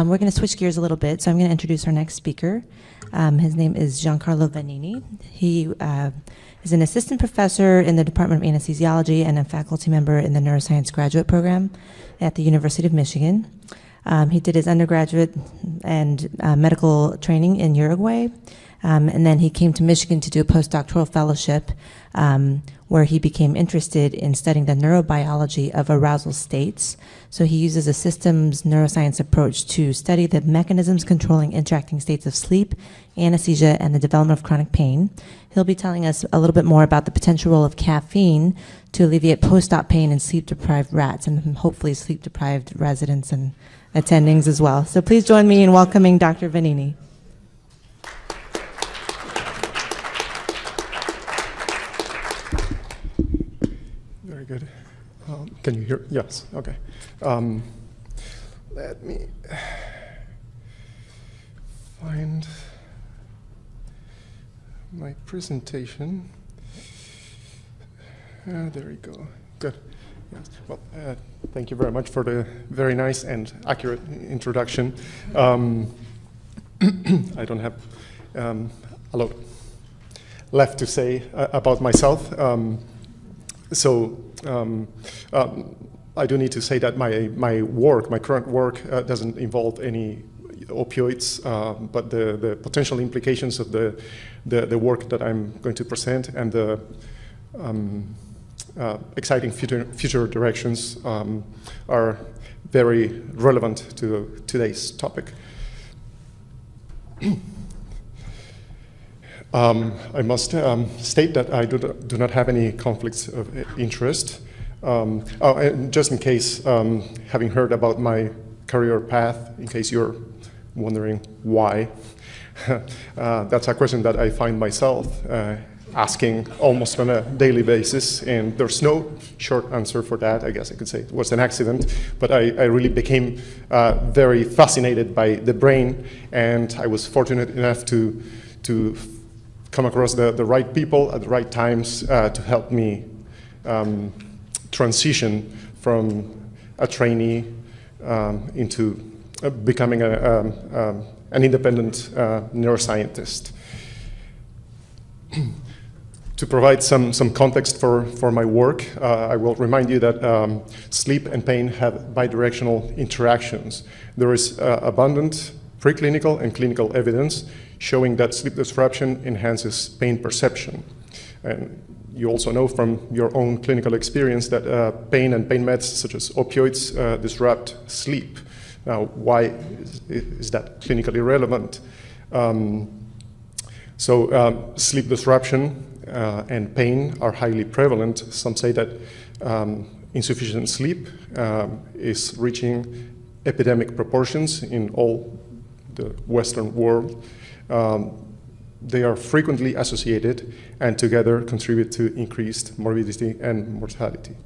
We're going to switch gears a little bit, so I'm going to introduce our next speaker. His name is Giancarlo Vanini. He is an assistant professor in the Department of Anesthesiology and a faculty member in the Neuroscience Graduate Program at the University of Michigan. He did his undergraduate and medical training in Uruguay, and then he came to Michigan to do a postdoctoral fellowship where he became interested in studying the neurobiology of arousal states. So he uses a systems neuroscience approach to study the mechanisms controlling interacting states of sleep, anesthesia, and the development of chronic pain. He'll be telling us a little bit more about the potential role of caffeine to alleviate post-op pain in sleep-deprived rats, and hopefully sleep-deprived residents and attendings as well. So please join me in welcoming Dr. Vanini. Very good. Can you hear? Yes, okay. Let me find my presentation. There we go. Good. Yes. Well, thank you very much for the very nice and accurate introduction. I don't have a lot left to say about myself. I do need to say that my current work doesn't involve any opioids, but the potential implications of the work that I'm going to present and the exciting future directions are very relevant to today's topic. I must state that I do not have any conflicts of interest. And just in case, having heard about my career path, in case you're wondering why, that's a question that I find myself asking almost on a daily basis, and there's no short answer for that. I guess I could say it was an accident, but I really became very fascinated by the brain, and I was fortunate enough to come across the right people at the right times to help me transition from a trainee into becoming an independent neuroscientist. To provide some context for my work, I will remind you that sleep and pain have bidirectional interactions. There is abundant preclinical and clinical evidence showing that sleep disruption enhances pain perception. And you also know from your own clinical experience that pain and pain meds such as opioids disrupt sleep. Now, why is that clinically relevant? Sleep disruption and pain are highly prevalent. Some say that insufficient sleep is reaching epidemic proportions in all the Western world. They are frequently associated and together contribute to increased morbidity and mortality.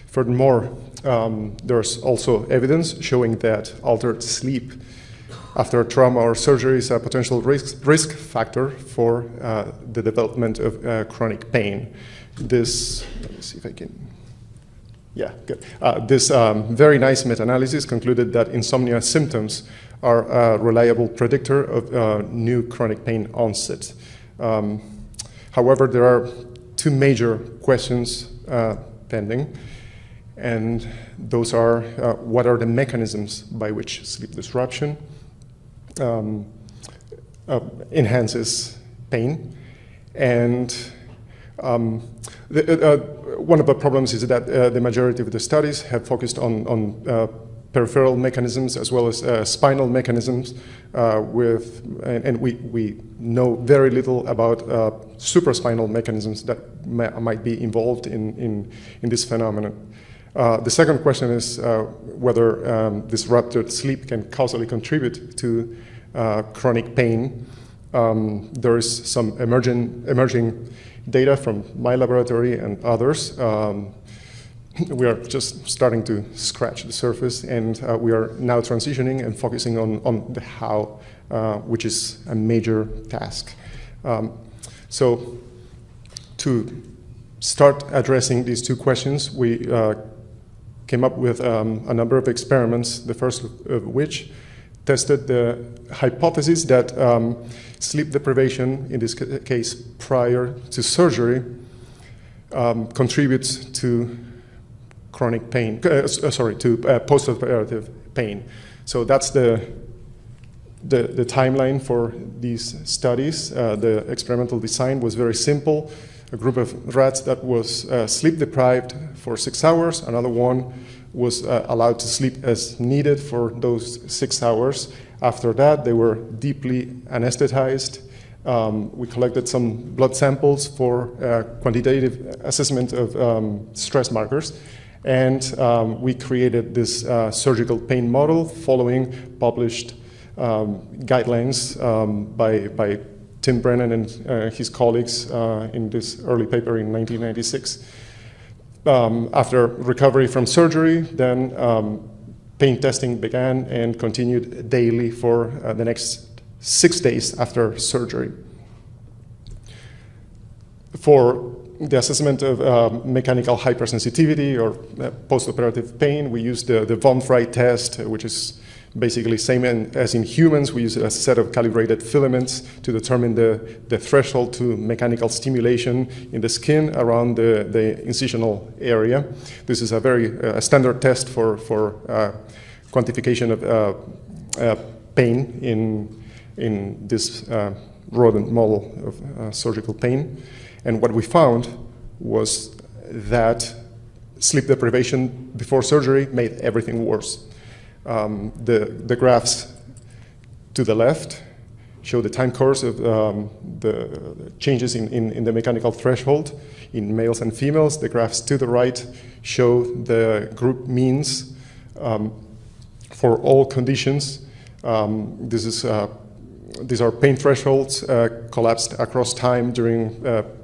Furthermore, there's also evidence showing that altered sleep after trauma or surgery is a potential risk factor for the development of chronic pain. This, let me see if I can, yeah, good. This very nice meta-analysis concluded that insomnia symptoms are a reliable predictor of new chronic pain onset. However, there are two major questions pending, and those are what are the mechanisms by which sleep disruption enhances pain, and one of the problems is that the majority of the studies have focused on peripheral mechanisms as well as spinal mechanisms, and we know very little about supraspinal mechanisms that might be involved in this phenomenon. The second question is whether disrupted sleep can causally contribute to chronic pain. There is some emerging data from my laboratory and others. We are just starting to scratch the surface, and we are now transitioning and focusing on the how, which is a major task. So to start addressing these two questions, we came up with a number of experiments, the first of which tested the hypothesis that sleep deprivation, in this case prior to surgery, contributes to chronic pain, to postoperative pain. So that's the timeline for these studies. The experimental design was very simple. A group of rats that was sleep deprived for 6 hours, another one was allowed to sleep as needed for those 6 hours. After that, they were deeply anesthetized. We collected some blood samples for quantitative assessment of stress markers. And we created this surgical pain model following published guidelines by Tim Brennan and his colleagues in this early paper in 1996. After recovery from surgery, then pain testing began and continued daily for the next 6 days after surgery. For the assessment of mechanical hypersensitivity or postoperative pain, we used the von Frey test, which is basically same as in humans. We use a set of calibrated filaments to determine the threshold to mechanical stimulation in the skin around the incisional area. This is a very standard test for quantification of pain in this rodent model of surgical pain. And what we found was that sleep deprivation before surgery made everything worse. The graphs to the left show the time course of the changes in the mechanical threshold in males and females. The graphs to the right show the group means for all conditions. These are pain thresholds collapsed across time during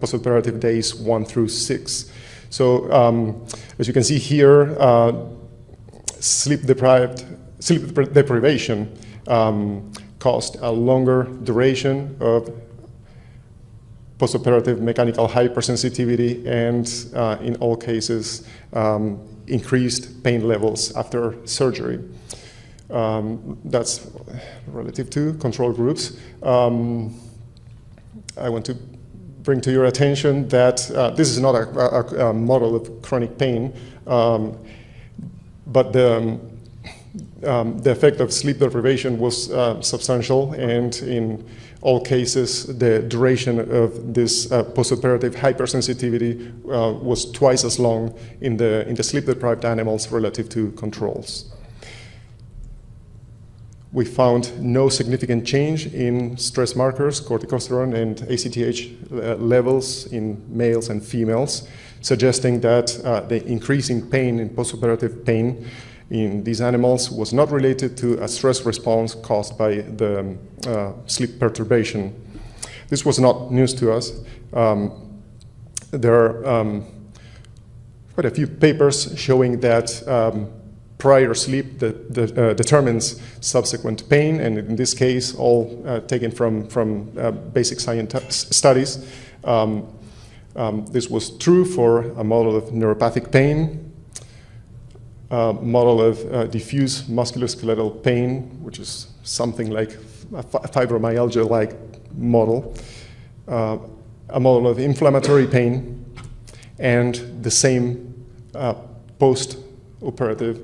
postoperative days 1 through 6. So as you can see here, sleep deprivation caused a longer duration of postoperative mechanical hypersensitivity and in all cases increased pain levels after surgery. That's relative to control groups. I want to bring to your attention that this is not a model of chronic pain, but the effect of sleep deprivation was substantial, and in all cases, the duration of this postoperative hypersensitivity was twice as long in the sleep-deprived animals relative to controls. We found no significant change in stress markers, corticosterone and ACTH levels in males and females, suggesting that the increase in pain, in postoperative pain in these animals was not related to a stress response caused by the sleep perturbation. This was not news to us. There are quite a few papers showing that prior sleep that determines subsequent pain, and in this case, all taken from basic science studies. This was true for a model of neuropathic pain, a model of diffuse musculoskeletal pain, which is something like a fibromyalgia-like model, a model of inflammatory pain, and the same post-operative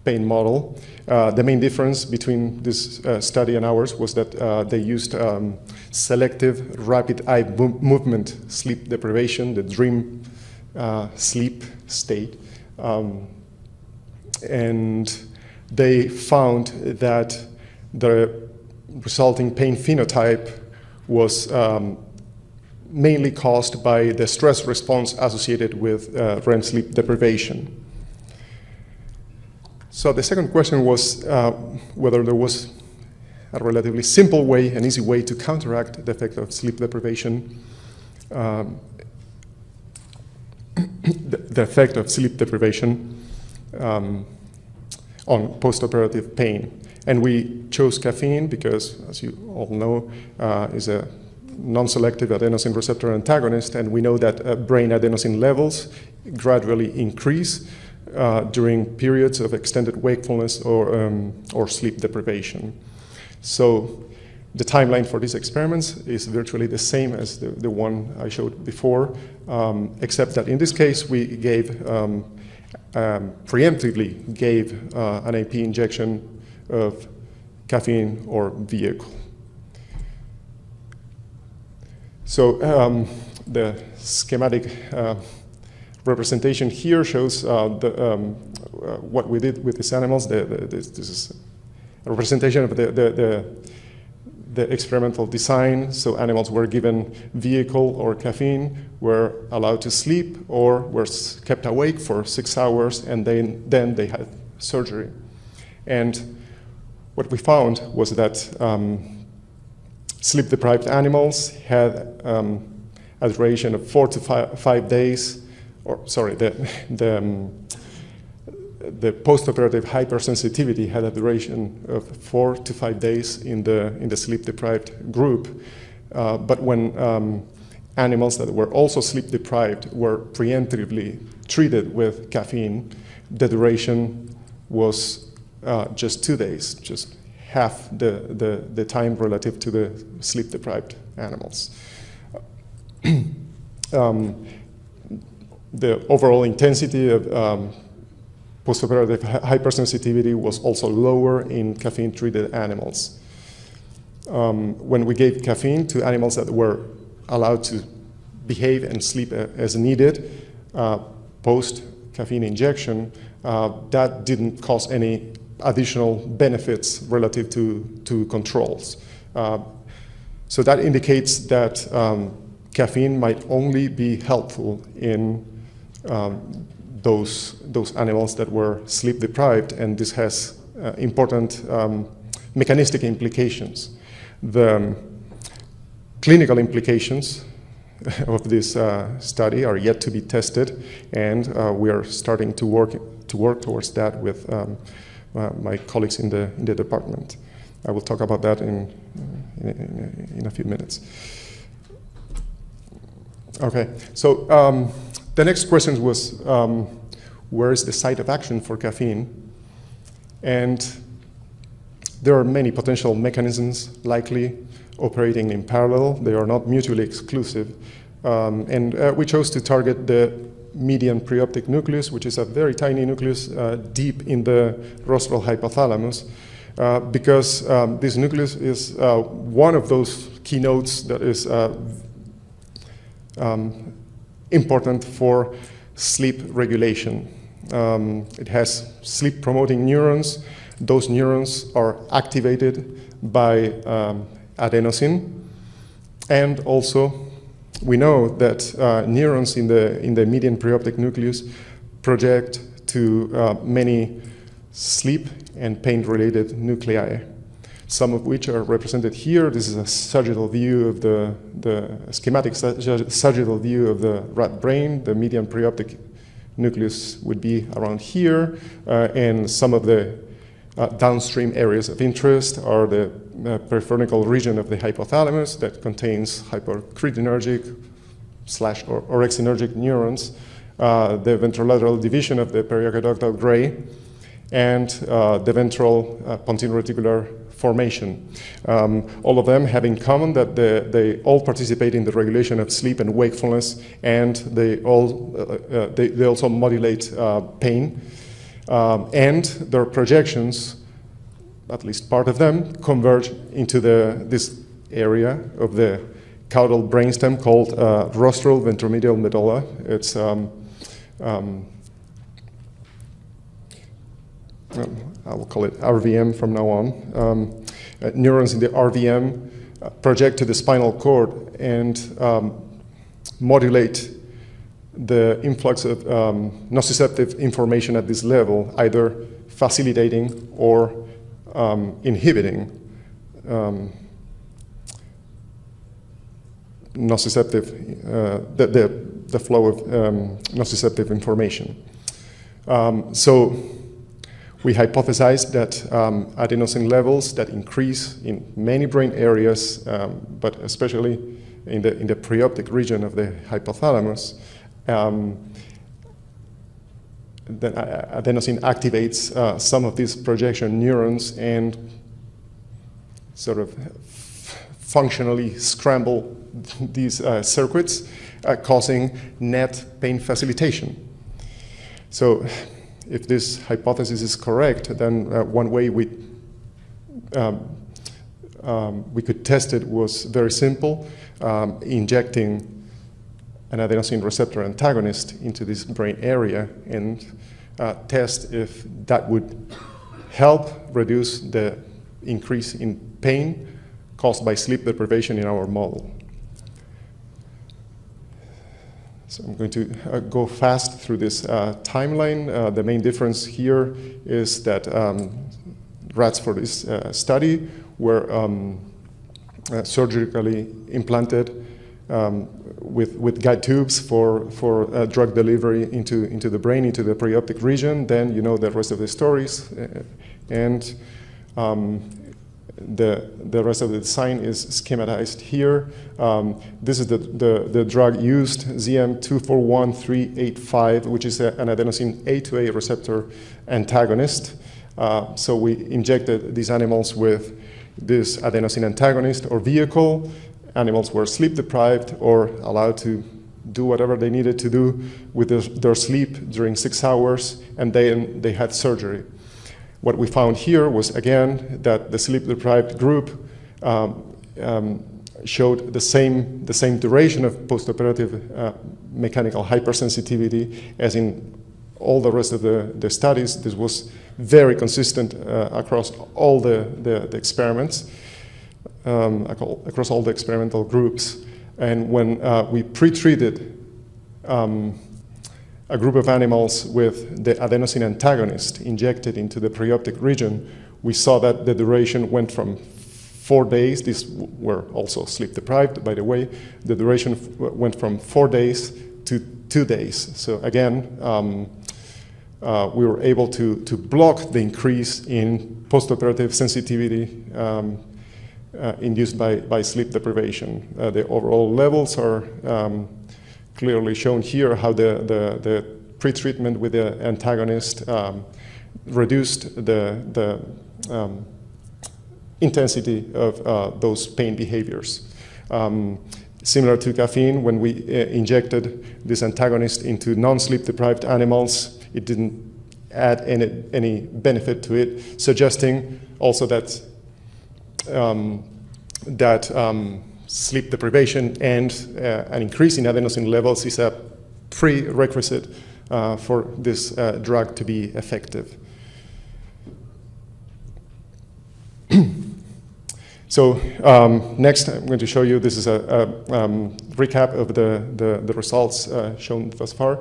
pain model. The main difference between this study and ours was that they used selective rapid eye movement sleep deprivation, the dream sleep state. And they found that the resulting pain phenotype was mainly caused by the stress response associated with REM sleep deprivation. So the second question was whether there was a relatively simple way, an easy way to counteract the effect of sleep deprivation, the effect of sleep deprivation on postoperative pain. And we chose caffeine because, as you all know, is a non-selective adenosine receptor antagonist, and we know that brain adenosine levels gradually increase during periods of extended wakefulness or sleep deprivation. So the timeline for these experiments is virtually the same as the one I showed before, except that in this case we gave preemptively gave an AP injection of caffeine or vehicle. So the schematic representation here shows what we did with these animals. This is a representation of the experimental design. So animals were given vehicle or caffeine, were allowed to sleep, or were kept awake for 6 hours, and then they had surgery. And what we found was that sleep-deprived animals had a duration of 4 to 5 days, or sorry, the postoperative hypersensitivity had a duration of 4 to 5 days in the sleep-deprived group. But when animals that were also sleep-deprived were preemptively treated with caffeine, the duration was just 2 days, just half the time relative to the sleep-deprived animals. The overall intensity of postoperative hypersensitivity was also lower in caffeine-treated animals. When we gave caffeine to animals that were allowed to behave and sleep as needed, post-caffeine injection, that didn't cause any additional benefits relative to controls. So that indicates that caffeine might only be helpful in those animals that were sleep deprived, and this has important mechanistic implications. The clinical implications of this study are yet to be tested, and we are starting to work towards that with my colleagues in the department. I will talk about that in a few minutes. Okay, so the next question was, where is the site of action for caffeine? And there are many potential mechanisms likely operating in parallel. They are not mutually exclusive. And we chose to target the median preoptic nucleus, which is a very tiny nucleus deep in the rostral hypothalamus, because this nucleus is one of those keynotes that is important for sleep regulation. It has sleep-promoting neurons. Those neurons are activated by adenosine, and also we know that neurons in the median preoptic nucleus project to many sleep and pain-related nuclei, some of which are represented here. This is a sagittal view of the schematic sagittal view of the rat brain. The median preoptic nucleus would be around here, and some of the downstream areas of interest are the peripheral region of the hypothalamus that contains hypercholinergic / orexinergic neurons, the ventrolateral division of the periaqueductal gray, and the ventral pontine reticular formation. All of them have in common that they all participate in the regulation of sleep and wakefulness, and they also modulate pain. And their projections, at least part of them, converge into this area of the caudal brainstem called rostral ventromedial medulla. It's I will call it RVM from now on. Neurons in the RVM project to the spinal cord and modulate the influx of nociceptive information at this level, either facilitating or inhibiting nociceptive, the flow of nociceptive information. So we hypothesized that adenosine levels that increase in many brain areas, but especially in the preoptic region of the hypothalamus, then adenosine activates some of these projection neurons and sort of functionally scramble these circuits, causing net pain facilitation. So if this hypothesis is correct, then one way we could test it was very simple, injecting an adenosine receptor antagonist into this brain area and test if that would help reduce the increase in pain caused by sleep deprivation in our model. So I'm going to go fast through this timeline. The main difference here is that rats for this study were surgically implanted with guide tubes for drug delivery into the brain, into the preoptic region. Then you know the rest of the stories, and the rest of the design is schematized here. This is the drug used, ZM241385, which is an adenosine A2A receptor antagonist. So we injected these animals with this adenosine antagonist or vehicle. Animals were sleep deprived or allowed to do whatever they needed to do with their sleep during 6 hours, and then they had surgery. What we found here was, again, that the sleep-deprived group showed the same duration of postoperative mechanical hypersensitivity as in all the rest of the studies. This was very consistent across all the experiments, across all the experimental groups. And when we pre-treated a group of animals with the adenosine antagonist injected into the preoptic region, we saw that the duration went from 4 days. These were also sleep deprived, by the way. The duration went from 4 days to 2 days. So again, we were able to block the increase in postoperative sensitivity induced by sleep deprivation. The overall levels are clearly shown here, how the pretreatment with the antagonist reduced the intensity of those pain behaviors. Similar to caffeine, when we injected this antagonist into non-sleep deprived animals, it didn't add any benefit to it, suggesting also that sleep deprivation and an increase in adenosine levels is a prerequisite for this drug to be effective. So next I'm going to show you, this is a recap of the results shown thus far.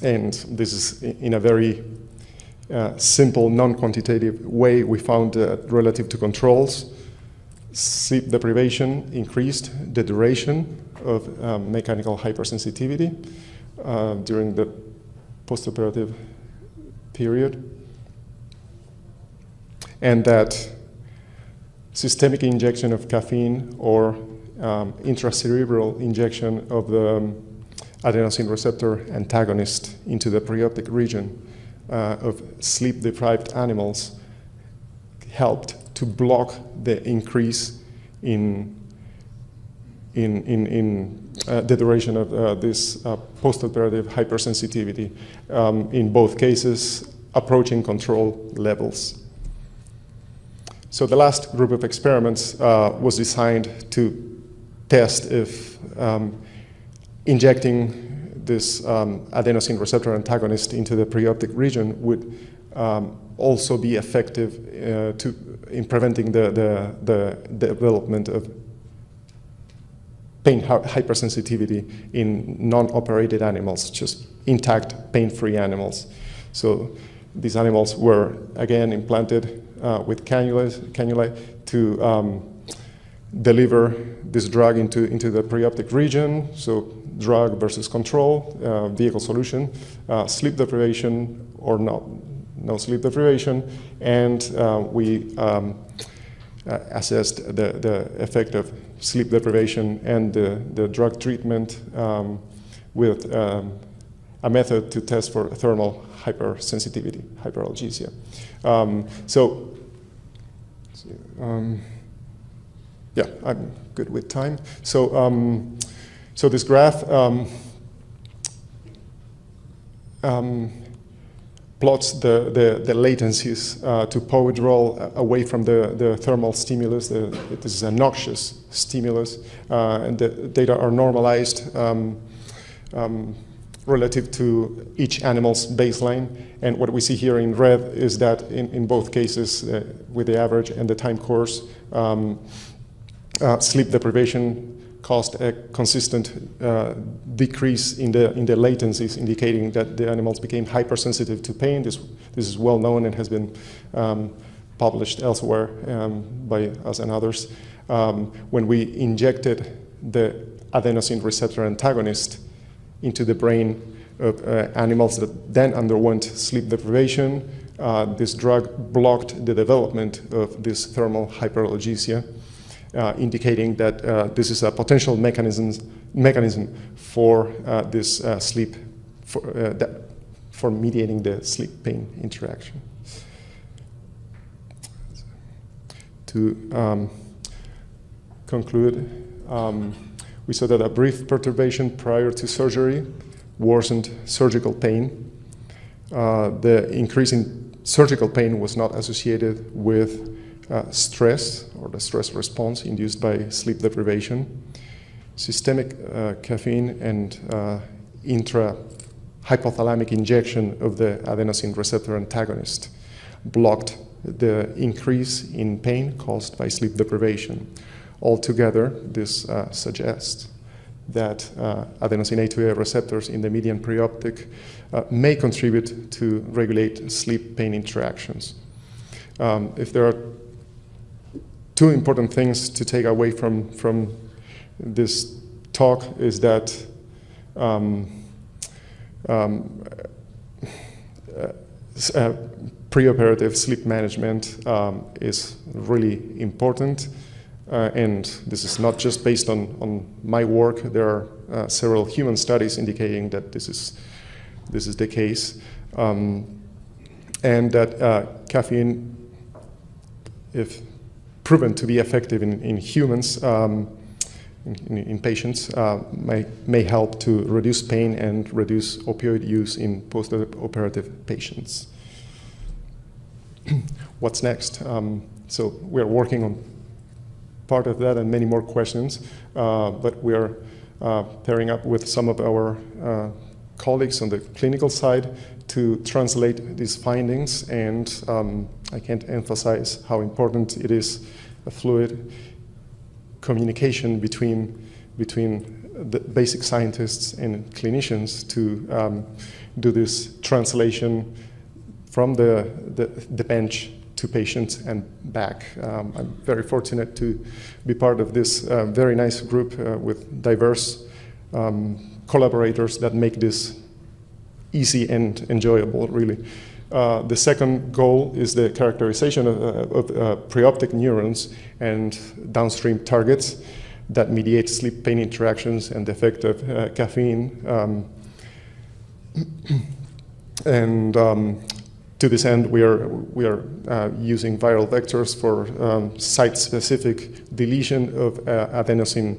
And this is in a very simple, non-quantitative way. We found relative to controls, sleep deprivation increased the duration of mechanical hypersensitivity during the postoperative period, and that systemic injection of caffeine or intracerebral injection of the adenosine receptor antagonist into the preoptic region of sleep-deprived animals helped to block the increase in the duration of this postoperative hypersensitivity, in both cases approaching control levels. So the last group of experiments was designed to test if injecting this adenosine receptor antagonist into the preoptic region would also be effective in preventing the development of pain hypersensitivity in non-operated animals, just intact, pain-free animals. So these animals were again implanted with cannulae to deliver this drug into the preoptic region. So drug versus control, vehicle solution, sleep deprivation or no sleep deprivation, and we assessed the effect of sleep deprivation and the drug treatment with a method to test for thermal hypersensitivity, hyperalgesia. Yeah, I'm good with time. So this graph plots the latencies to PO withdrawal away from the thermal stimulus. This is a noxious stimulus, and the data are normalized relative to each animal's baseline. And what we see here in red is that in both cases, with the average and the time course, sleep deprivation caused a consistent decrease in the latencies, indicating that the animals became hypersensitive to pain. This is well known and has been published elsewhere by us and others. When we injected the adenosine receptor antagonist into the brain of animals that then underwent sleep deprivation, this drug blocked the development of this thermal hyperalgesia, indicating that this is a potential mechanism for this sleep, for mediating the sleep-pain interaction. To conclude, we saw that a brief perturbation prior to surgery worsened surgical pain. The increase in surgical pain was not associated with stress or the stress response induced by sleep deprivation. Systemic caffeine and intra-hypothalamic injection of the adenosine receptor antagonist blocked the increase in pain caused by sleep deprivation. Altogether, this suggests that adenosine A2A receptors in the median preoptic may contribute to regulate sleep-pain interactions. If there are two important things to take away from this talk is that preoperative sleep management is really important. And this is not just based on my work. There are several human studies indicating that this is the case, and that caffeine, if proven to be effective in humans, in patients, may help to reduce pain and reduce opioid use in post-operative patients. What's next? So we're working on part of that and many more questions, but we are pairing up with some of our colleagues on the clinical side to translate these findings, and I can't emphasize how important it is a fluid communication between the basic scientists and clinicians to do this translation from the bench to patients and back. I'm very fortunate to be part of this very nice group with diverse collaborators that make this easy and enjoyable, really. The second goal is the characterization of preoptic neurons and downstream targets that mediate sleep-pain interactions and the effect of caffeine. To this end, we are using viral vectors for site-specific deletion of adenosine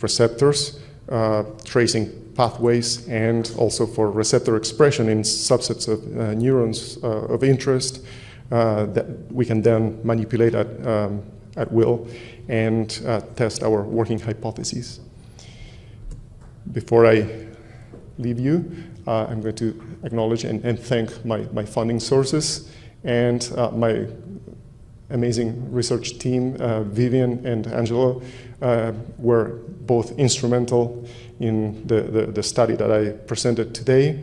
receptors, tracing pathways, and also for receptor expression in subsets of neurons of interest that we can then manipulate at will and test our working hypotheses. Before I leave you, I'm going to acknowledge and thank my funding sources and my amazing research team. Vivian and Angelo were both instrumental in the study that I presented today.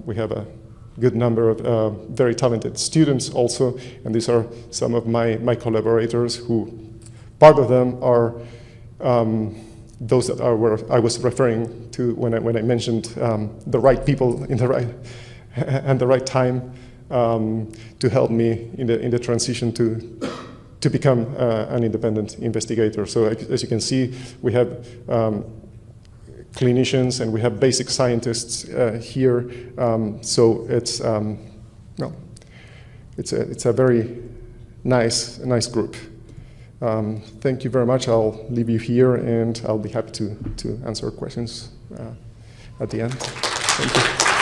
We have a good number of very talented students also, and these are some of my collaborators who, part of them are those that I was referring to when I mentioned the right people in the right and the right time to help me in the transition to become an independent investigator. So as you can see, we have clinicians, and we have basic scientists here. So it's it's a very nice group. Thank you very much. I'll leave you here, and I'll be happy to answer questions at the end. Thank you.